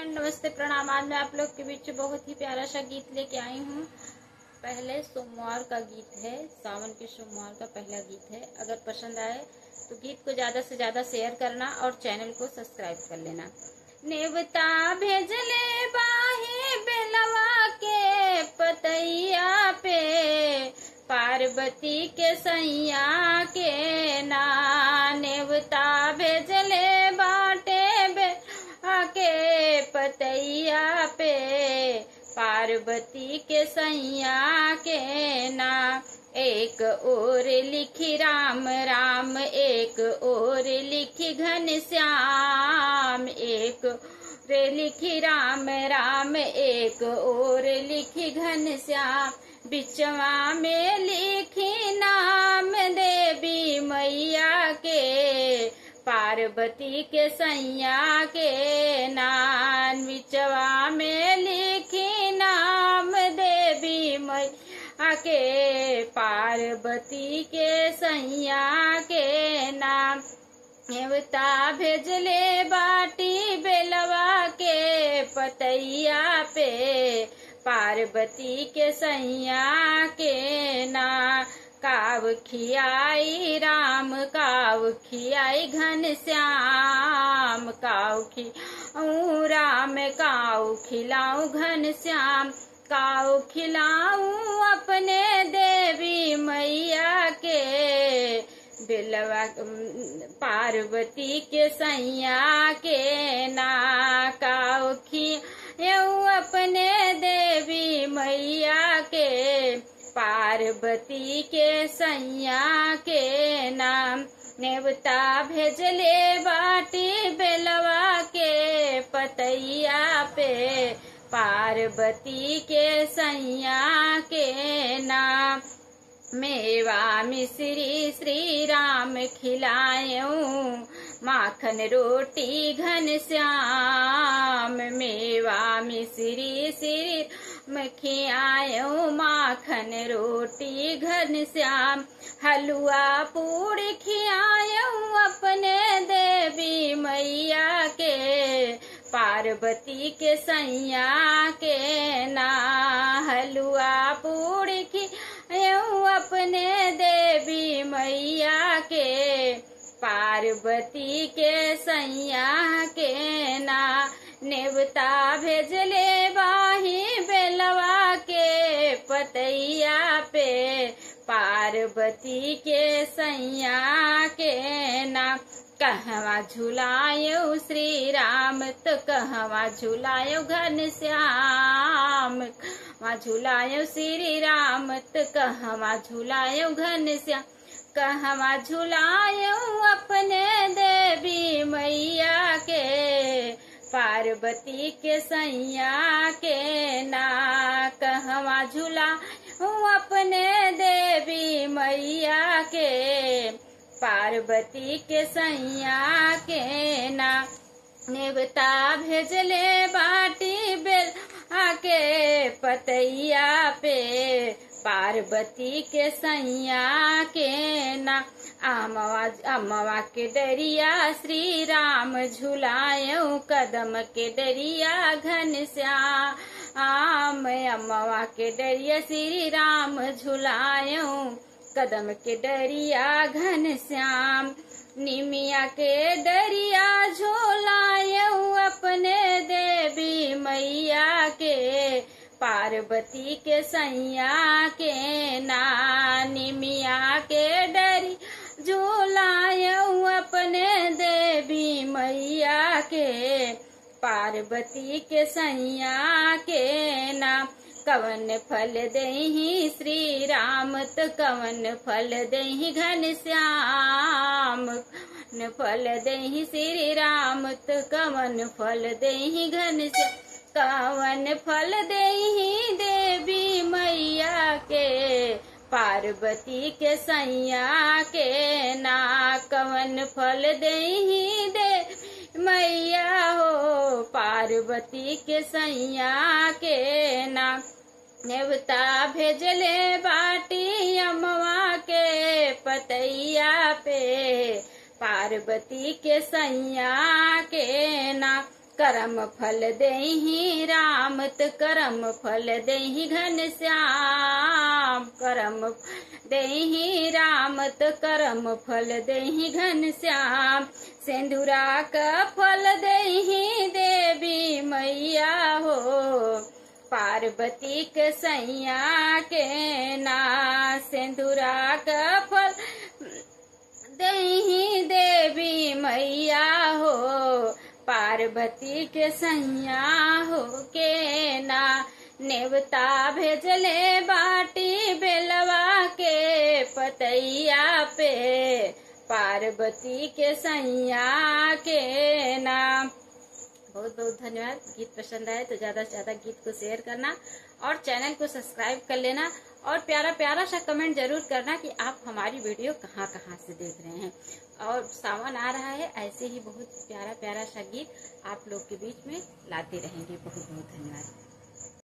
नमस्ते प्रणाम। आज मैं आप लोग के बीच बहुत ही प्यारा सा गीत लेके आई हूँ। पहले सोमवार का गीत है, सावन के सोमवार का पहला गीत है। अगर पसंद आए तो गीत को ज्यादा से ज्यादा शेयर करना और चैनल को सब्सक्राइब कर लेना। नेवता भेजले बाहे बेलवा के पतैया पे, पार्वती के सैया के ना। नेवता भेजले बाटे के पतैया पे, पार्वती के सैया के ना। एक और लिखी राम राम, एक और लिखी घनश्याम, एक और लिखी राम राम, एक और लिखी घनश्याम। बिचवा में लिखी नाम देवी मैया के, पार्वती के सैया के नान। बिचवा में लिखी नाम देवी मैया के, पार्वती के सैया के नाम। नेवता भेजले बाटी बेलवा के पतैया पे, पार्वती के सैया के ना। काव खियाई राम, काव खियाई घनश्याम, काव खिलाऊं राम, काव खिलाऊं घनश्याम। काव खिलाऊं अपने देवी मैया के, बेलवा पार्वती के सैया के ना। काव खियाऊं अपने देवी मैया के, पार्वती के सैया के नाम। नेवता भेजले बाटी बेलवा के पतैया पे, पार्वती के सैया के नाम। मेवा मिश्री श्री राम खिलायूं, माखन रोटी घनश्याम। मेवा मिश्री श्री खियायूं, माखन रोटी घनश्याम। हलवा पूड़ी खियायूं अपने देवी मैया के, पार्वती के सैया के ना। हलवा पूड़ी खियायूं अपने देवी मैया के, पार्वती के सैया के ना। नेवता भेजले बाही बेलवा के पतैया पे, पार्वती के सैया के ना। कहवा झुलायो श्री राम तो कहवा झुलायो घनश्याम, कहवा झुलायो श्री राम तो कहवा झुलायो घनश्याम। कहवा झुलायो अपने देवी मैया के, पार्वती के सैया के ना। कहवा झुलायो अपने देवी मैया के, पार्वती के सैया के ना। नेवता भेजले बाटी बेलवा के पतैया पे, पार्वती के सैया के ना। अमवा के डरिया श्री राम झुलायूं, कदम के डरिया घनश्याम। अमवा के डरिया श्री राम झुलायूं, कदम के डरिया घनश्याम। निमिया के डरिया झुलायूं अपने देवी मैया के, पार्वती के सैया के ना। निमिया के डरी झुलायूं अपने देवी मैया के, पार्वती के सैया के ना। कवन फल देहि श्री राम तो कवन फल देहि घनश्याम, कवन फल देहि श्री राम तो कवन फल देहि घनश्याम। कवन फल देहि देवी मैया के, पार्वती के सैया के ना। कवन फल देहि देवी मैया हो, पार्वती के सैया के ना। नेवता भेजले बाटी अमवा के पतैया पे, पार्वती के सैया के ना। करम फल देहि राम त करम फल देहि घन श्याम। करम देहि राम त करम फल देहि घन श्याम। सिंदूरा का फल देहि देवी मैया हो, पार्वती के सैया के ना। सिंदूरा का फल देहि देवी मैया हो, पार्वती के सैया हो के ना। नेवता भेजले बाटी बेलवा के पतैया पे, पार्वती के सैया के ना। बहुत बहुत धन्यवाद। गीत पसंद आए तो ज्यादा से ज्यादा गीत को शेयर करना और चैनल को सब्सक्राइब कर लेना और प्यारा प्यारा सा कमेंट जरूर करना कि आप हमारी वीडियो कहाँ कहाँ से देख रहे हैं। और सावन आ रहा है, ऐसे ही बहुत प्यारा प्यारा सा गीत आप लोग के बीच में लाते रहेंगे। बहुत बहुत धन्यवाद।